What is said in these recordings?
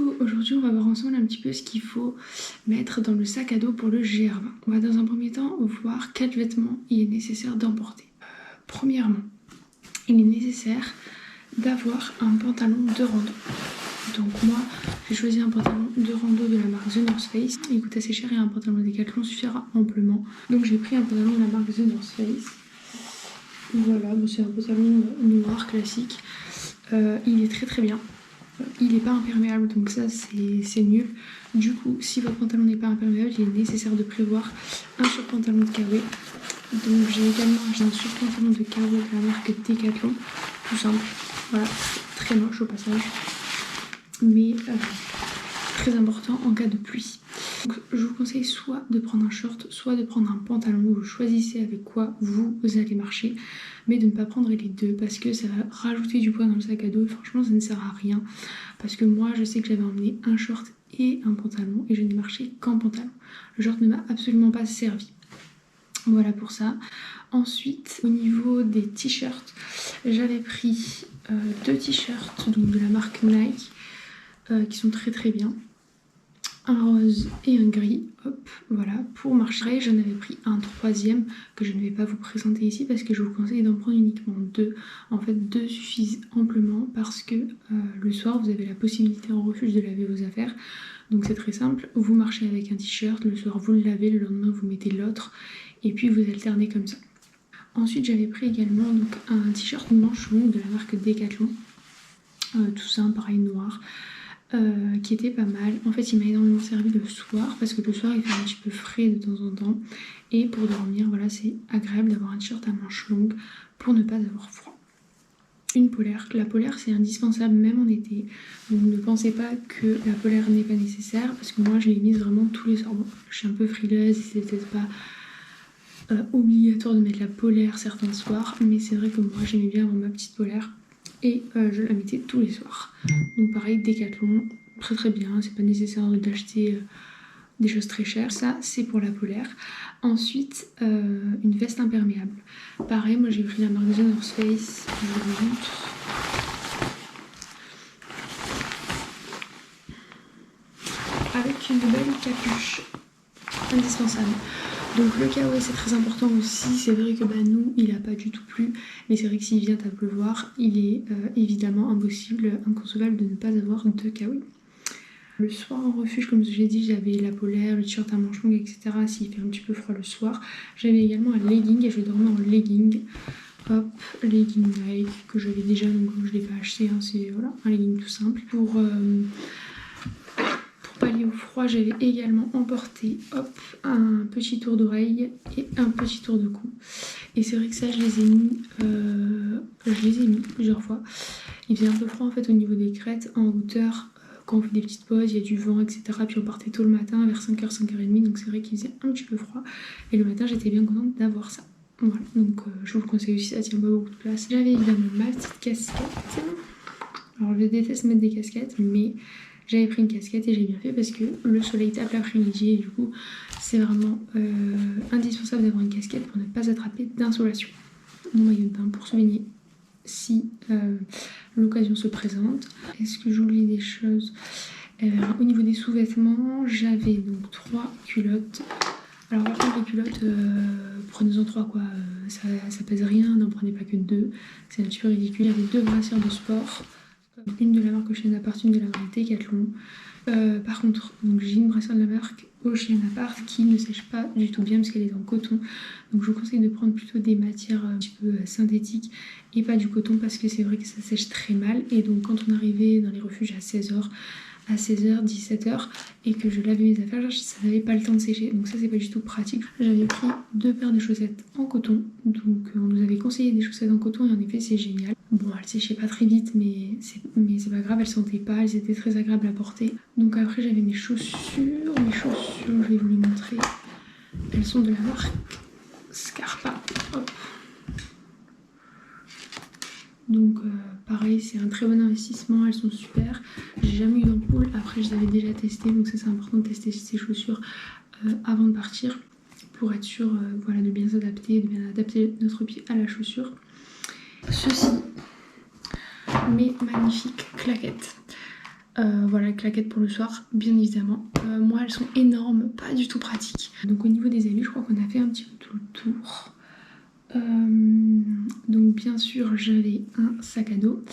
coup aujourd'hui on va voir ensemble un petit peu ce qu'il faut mettre dans le sac à dos pour le GR20. On va dans un premier temps voir quels vêtements il est nécessaire d'emporter. Premièrement, il est nécessaire d'avoir un pantalon de rando. Donc moi j'ai choisi un pantalon de rando de la marque The North Face. Il coûte assez cher et un pantalon Decathlon suffira amplement. Donc j'ai pris un pantalon de la marque The North Face. Voilà, bon, c'est un pantalon noir classique. Il est très bien. Il n'est pas imperméable, donc ça c'est nul. Du coup, si votre pantalon n'est pas imperméable, il est nécessaire de prévoir un surpantalon de Kawaii. Donc j'ai également acheté un surpantalon de Kawaii de la marque Decathlon, tout simple. Voilà, très moche au passage, mais très important en cas de pluie. Donc je vous conseille soit de prendre un short, soit de prendre un pantalon. Vous choisissez avec quoi vous allez marcher, mais de ne pas prendre les deux parce que ça va rajouter du poids dans le sac à dos et franchement ça ne sert à rien. Parce que moi je sais que j'avais emmené un short et un pantalon et je n'ai marché qu'en pantalon. Le short ne m'a absolument pas servi. Voilà pour ça. Ensuite, au niveau des t-shirts, j'avais pris deux t-shirts donc de la marque Nike qui sont très bien. Un rose et un gris, hop, voilà, pour marcher. J'en avais pris un troisième que je ne vais pas vous présenter ici parce que je vous conseille d'en prendre uniquement deux. En fait, deux suffisent amplement parce que le soir, vous avez la possibilité en refuge de laver vos affaires. Donc c'est très simple, vous marchez avec un t-shirt, le soir vous le lavez, le lendemain vous mettez l'autre et puis vous alternez comme ça. Ensuite, j'avais pris également donc, un t-shirt manche longue de la marque Decathlon, tout ça, pareil noir. Qui était pas mal. En fait il m'a énormément servi le soir parce que le soir il fait un petit peu frais de temps en temps et pour dormir voilà c'est agréable d'avoir un t-shirt à manches longues pour ne pas avoir froid. Une polaire, la polaire c'est indispensable même en été, donc ne pensez pas que la polaire n'est pas nécessaire parce que moi je l'ai mise vraiment tous les soirs. Bon, je suis un peu frileuse et c'est peut-être pas obligatoire de mettre la polaire certains soirs, mais c'est vrai que moi j'aimais bien avoir ma petite polaire et je la mettais tous les soirs. Donc pareil, Decathlon, très bien, c'est pas nécessaire d'acheter des choses très chères. Ça c'est pour la polaire. Ensuite une veste imperméable. Pareil, moi j'ai pris la marque The North Face, je vous montre. Avec une belle capuche, indispensable. Donc le kawaii c'est très important aussi, c'est vrai que nous il a pas du tout plu, mais c'est vrai que s'il vient à pleuvoir, il est évidemment impossible, inconcevable de ne pas avoir de kawaii. Le soir en refuge, comme j'ai dit, j'avais la polaire, le t-shirt à manches longues, etc. s'il fait un petit peu froid le soir. J'avais également un legging et je dormais en legging. Hop, legging Nike que j'avais déjà, donc je l'ai pas acheté, hein, c'est voilà, un legging tout simple. Pour pallier au froid, j'avais également emporté un petit tour d'oreille et un petit tour de cou. Et c'est vrai que ça, je les ai mis plusieurs fois. Il faisait un peu froid en fait au niveau des crêtes, en hauteur, quand on fait des petites pauses, il y a du vent, etc. Puis on partait tôt le matin, vers 5h, 5h30, donc c'est vrai qu'il faisait un petit peu froid. Et le matin, j'étais bien contente d'avoir ça. Voilà, donc je vous le conseille aussi, ça tient pas beaucoup de place. J'avais évidemment ma petite casquette. Alors je déteste mettre des casquettes, mais j'avais pris une casquette et j'ai bien fait parce que le soleil tape l'après-midi et du coup c'est vraiment indispensable d'avoir une casquette pour ne pas attraper d'insolation. Mon maillot de bain pour se baigner si l'occasion se présente. Est-ce que j'oublie des choses? Au niveau des sous-vêtements, j'avais donc 3 culottes. Alors par contre les culottes, prenez-en 3 quoi, ça pèse rien, n'en prenez pas que 2, c'est un petit peu ridicule. J'avais 2 brassières de sport. Une de la marque Ocean Apart, une de la marque Decathlon. Par contre, j'ai une brassière de la marque Ocean Apart qui ne sèche pas du tout bien parce qu'elle est en coton. Donc je vous conseille de prendre plutôt des matières un petit peu synthétiques et pas du coton parce que c'est vrai que ça sèche très mal. Et donc quand on arrivait dans les refuges à 16h, 17h et que je lavais mes affaires, ça n'avait pas le temps de sécher, donc ça c'est pas du tout pratique. J'avais pris 2 paires de chaussettes en coton, donc on nous avait conseillé des chaussettes en coton et en effet c'est génial. Bon, elles séchaient pas très vite, mais c'est pas grave, elles sentaient pas, elles étaient très agréables à porter. Donc après j'avais mes chaussures, je vais vous les montrer. Elles sont de la marque Scarpa. Hop. Donc pareil, c'est un très bon investissement, elles sont super. J'ai jamais eu d'ampoule, après je les avais déjà testées, donc ça c'est important de tester ces chaussures avant de partir pour être sûr voilà, de bien s'adapter, de bien adapter notre pied à la chaussure. Ceci, mes magnifiques claquettes. Voilà, claquettes pour le soir, bien évidemment. Moi, elles sont énormes, pas du tout pratiques. Donc au niveau des habits, je crois qu'on a fait un petit peu tout le tour. Donc bien sûr, j'avais un sac à dos.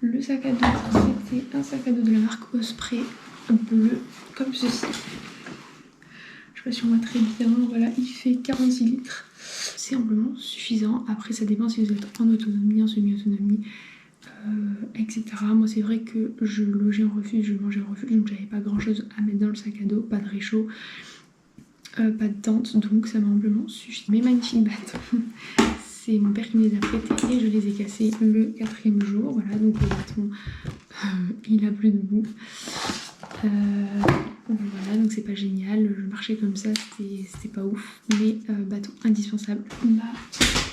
Le sac à dos, c'était un sac à dos de la marque Osprey, bleu, comme ceci. Je sais pas si on voit très bien, voilà, il fait 46 litres. C'est amplement suffisant. Après, ça dépend si vous êtes en autonomie, en semi-autonomie, etc. Moi, c'est vrai que je logeais en refuge, je mangeais en refuge, donc j'avais pas grand chose à mettre dans le sac à dos, pas de réchaud, pas de tente, donc ça m'a amplement suffi. Mes magnifiques bâtons, c'est mon père qui me les a prêtés et je les ai cassés le 4e jour. Voilà, donc le bâton, il a plus de bout. Voilà, donc c'est pas génial, je marchais comme ça, c'était pas ouf, mais bâton indispensable. Ma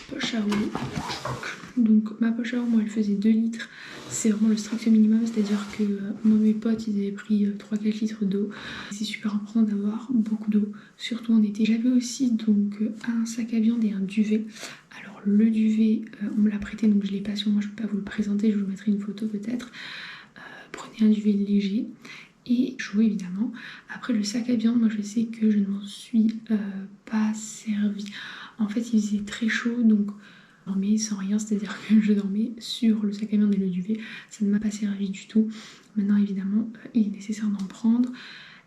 poche à eau, donc ma poche à eau, moi elle faisait 2 litres, c'est vraiment le strict minimum, c'est-à-dire que moi mes potes ils avaient pris 3-4 litres d'eau. C'est super important d'avoir beaucoup d'eau, surtout en été. J'avais aussi donc un sac à viande et un duvet. Alors le duvet, on me l'a prêté, donc je l'ai pas sur moi, je peux pas vous le présenter, je vous mettrai une photo peut-être. Prenez un duvet léger et chaud évidemment. Après le sac à viande, moi je sais que je ne m'en suis pas servi. En fait il faisait très chaud, donc je dormais sans rien, c'est-à-dire que je dormais sur le sac à viande et le duvet. Ça ne m'a pas servi du tout. Maintenant évidemment il est nécessaire d'en prendre.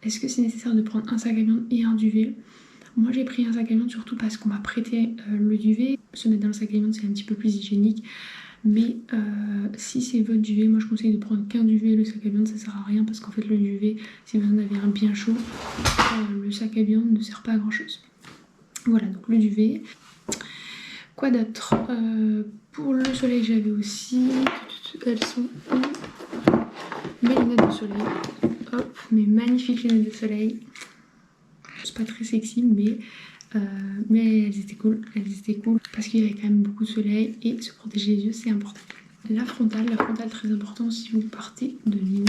Est-ce que c'est nécessaire de prendre un sac à viande et un duvet? Moi j'ai pris un sac à viande surtout parce qu'on m'a prêté le duvet. Se mettre dans le sac à viande c'est un petit peu plus hygiénique. Mais si c'est votre duvet, moi je conseille de prendre qu'un duvet. Le sac à viande ça sert à rien parce qu'en fait le duvet, si vous en avez un bien chaud, le sac à viande ne sert pas à grand chose. Voilà, donc le duvet. Quoi d'autre? Pour le soleil j'avais aussi, elles sont mes lunettes de soleil. Hop, mes magnifiques lunettes de soleil. C'est pas très sexy mais elles étaient cool parce qu'il y avait quand même beaucoup de soleil et se protéger les yeux c'est important. La frontale très important si vous partez de nuit.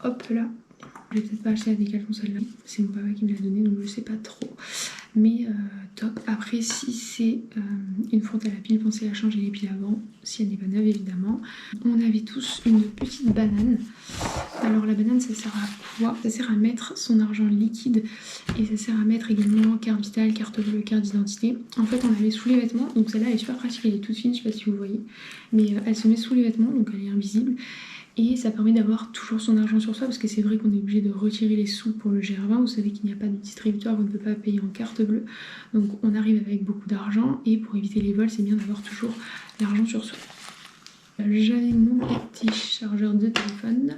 Hop là, je vais peut-être pas acheter la Decathlon celle-là, c'est mon papa qui me l'a donnée donc je sais pas trop, mais top. Après si c'est une frontale à piles, pensez à changer les piles avant si elle n'est pas neuve évidemment. On avait tous une petite banane. Alors la banane ça sert à quoi? Ça sert à mettre son argent liquide et ça sert à mettre également carte vitale, carte bleue, carte d'identité. En fait on la met sous les vêtements, donc celle-là elle est super pratique, elle est toute fine, je sais pas si vous voyez, mais elle se met sous les vêtements donc elle est invisible. Et ça permet d'avoir toujours son argent sur soi parce que c'est vrai qu'on est obligé de retirer les sous pour le GR20. Vous savez qu'il n'y a pas de distributeur, vous ne pouvez pas payer en carte bleue. Donc on arrive avec beaucoup d'argent et pour éviter les vols, c'est bien d'avoir toujours l'argent sur soi. J'avais mon petit chargeur de téléphone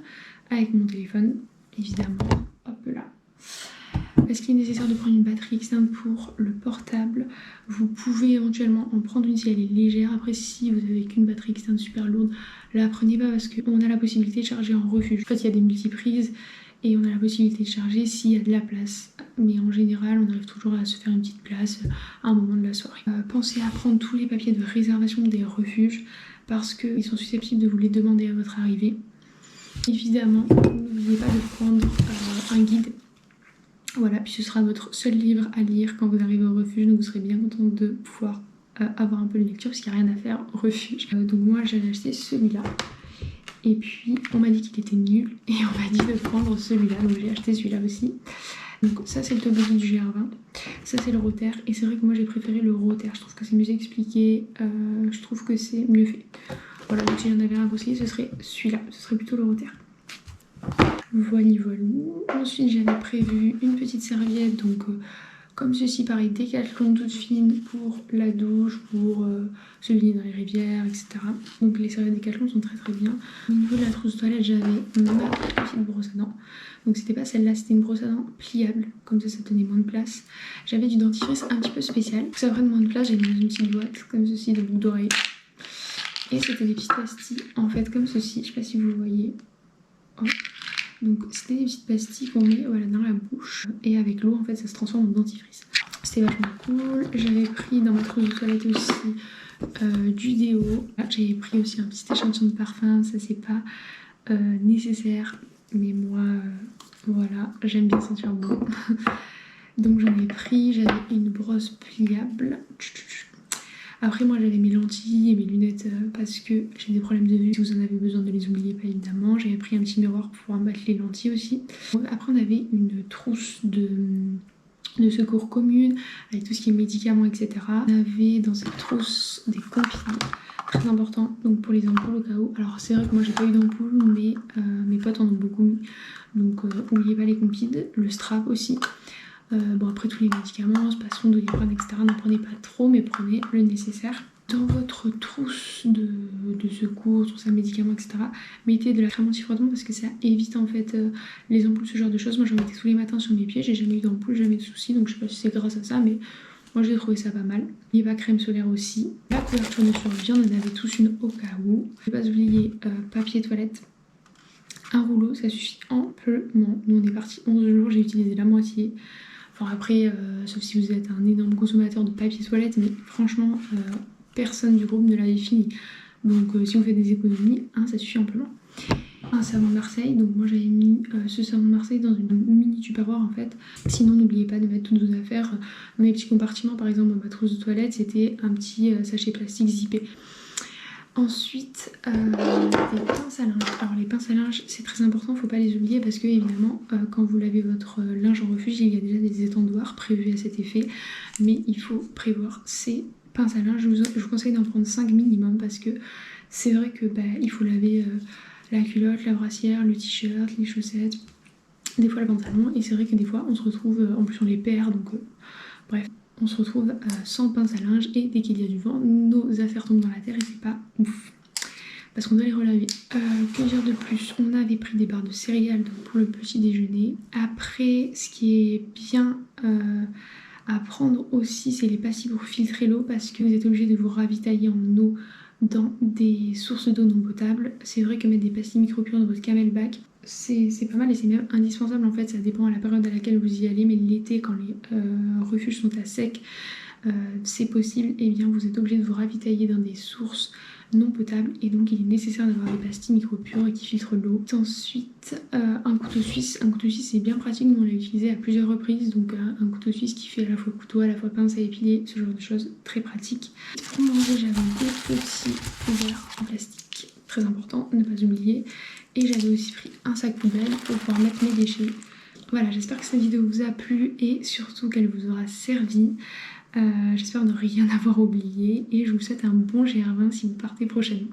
avec mon téléphone, évidemment. Hop là. Est-ce qu'il est nécessaire de prendre une batterie externe pour le portable? Vous pouvez éventuellement en prendre une si elle est légère. Après, si vous avez qu'une batterie externe super lourde, la prenez pas parce qu'on a la possibilité de charger en refuge. En fait, il y a des multiprises et on a la possibilité de charger s'il y a de la place. Mais en général, on arrive toujours à se faire une petite place à un moment de la soirée. Pensez à prendre tous les papiers de réservation des refuges parce qu'ils sont susceptibles de vous les demander à votre arrivée. Évidemment, n'oubliez pas de prendre un guide. Voilà, puis ce sera votre seul livre à lire quand vous arrivez au refuge, donc vous serez bien content de pouvoir avoir un peu de lecture parce qu'il n'y a rien à faire au refuge. Donc moi j'avais acheté celui-là et puis on m'a dit qu'il était nul et on m'a dit de prendre celui-là, donc j'ai acheté celui-là aussi. Donc ça c'est le toboggan du GR20, ça c'est le Rotaire et c'est vrai que moi j'ai préféré le Rotaire, je trouve que c'est mieux expliqué, je trouve que c'est mieux fait. Voilà, donc si j'en avais un à conseiller ce serait celui-là, ce serait plutôt le Rotaire. Voilà. Ensuite j'avais prévu une petite serviette donc comme ceci, pareil, Decathlon toute fine pour la douche, pour se baigner dans les rivières, etc. Donc les serviettes Decathlon sont très très bien. Au niveau de la trousse de toilette j'avais ma petite brosse à dents. Donc c'était pas celle-là, c'était une brosse à dents pliable, comme ça tenait moins de place. J'avais du dentifrice un petit peu spécial, donc ça prenne moins de place, j'ai mis dans une petite boîte comme ceci de boucles d'oreilles. Et c'était des petites pastilles en fait comme ceci, je sais pas si vous voyez. Oh. Donc c'était des petites pastilles qu'on met voilà, dans la bouche et avec l'eau en fait ça se transforme en dentifrice. C'était vachement cool. J'avais pris dans ma trousse de toilette aussi du déo. J'avais pris aussi un petit échantillon de parfum, ça c'est pas nécessaire mais moi voilà j'aime bien sentir bon. Donc j'en ai pris, j'avais une brosse pliable. Après moi j'avais mes lentilles et mes lunettes parce que j'ai des problèmes de vue. Si vous en avez besoin, ne les oubliez pas évidemment. J'avais pris un petit miroir pour pouvoir mettre les lentilles aussi. Après on avait une trousse de secours commune avec tout ce qui est médicaments, etc. On avait dans cette trousse des compilés, très important, donc pour les ampoules au cas où. Alors c'est vrai que moi j'ai pas eu d'ampoule, mais mes potes en ont beaucoup mis, donc n'oubliez pas les compiles, le strap aussi. Bon après tous les médicaments, spasson, doliprane, etc. N'en prenez pas trop, mais prenez le nécessaire. Dans votre trousse de secours, trousse à médicaments, etc. mettez de la crème anti-frottement parce que ça évite en fait les ampoules, ce genre de choses. Moi j'en mettais tous les matins sur mes pieds, j'ai jamais eu d'ampoule, jamais de soucis, donc je sais pas si c'est grâce à ça, mais moi j'ai trouvé ça pas mal. Il n'y a pas crème solaire aussi. La couverture de survie, on en avait tous une au cas où. Ne pas oublier papier toilette. Un rouleau, ça suffit amplement. Nous on est parti 11 jours, j'ai utilisé la moitié. Enfin après, sauf si vous êtes un énorme consommateur de papier toilette, mais franchement, personne du groupe ne l'avait fini. Donc si on fait des économies, ça suffit amplement. Un savon de Marseille, donc moi j'avais mis ce savon de Marseille dans une mini tupperware en fait. Sinon n'oubliez pas de mettre toutes vos affaires dans les petits compartiments. Par exemple dans ma trousse de toilette c'était un petit sachet plastique zippé. Ensuite des pinces à linge. Alors les pinces à linge c'est très important, faut pas les oublier parce que évidemment quand vous lavez votre linge en refuge il y a déjà des étendoirs prévus à cet effet, mais il faut prévoir ces pinces à linge. Je vous conseille d'en prendre 5 minimum parce que c'est vrai que il faut laver la culotte, la brassière, le t-shirt, les chaussettes, des fois le pantalon, et c'est vrai que des fois on se retrouve, en plus on les perd, donc bref, on se retrouve sans pince à linge et dès qu'il y a du vent, nos affaires tombent dans la terre et c'est pas ouf. Parce qu'on doit les relaver. Que dire de plus? On avait pris des barres de céréales donc pour le petit déjeuner. Après, ce qui est bien à prendre aussi, c'est les pastilles pour filtrer l'eau parce que vous êtes obligé de vous ravitailler en eau dans des sources d'eau non potables. C'est vrai que mettre des pastilles micro-pures dans votre camelback, c'est pas mal et c'est même indispensable en fait. Ça dépend à la période à laquelle vous y allez, mais l'été quand les refuges sont à sec, c'est possible, et bien vous êtes obligé de vous ravitailler dans des sources non potables et donc il est nécessaire d'avoir des pastilles micro-pures qui filtrent l'eau. Ensuite un couteau suisse. Un couteau suisse c'est bien pratique, nous on l'a utilisé à plusieurs reprises, donc un couteau suisse qui fait à la fois couteau, à la fois pince à épiler, ce genre de choses, très pratique. Pour manger j'avais des petits couverts en plastique, très important, ne pas oublier, et j'avais aussi pris un sac poubelle pour pouvoir mettre mes déchets. Voilà, j'espère que cette vidéo vous a plu et surtout qu'elle vous aura servi. J'espère ne rien avoir oublié et je vous souhaite un bon GR20 si vous partez prochainement.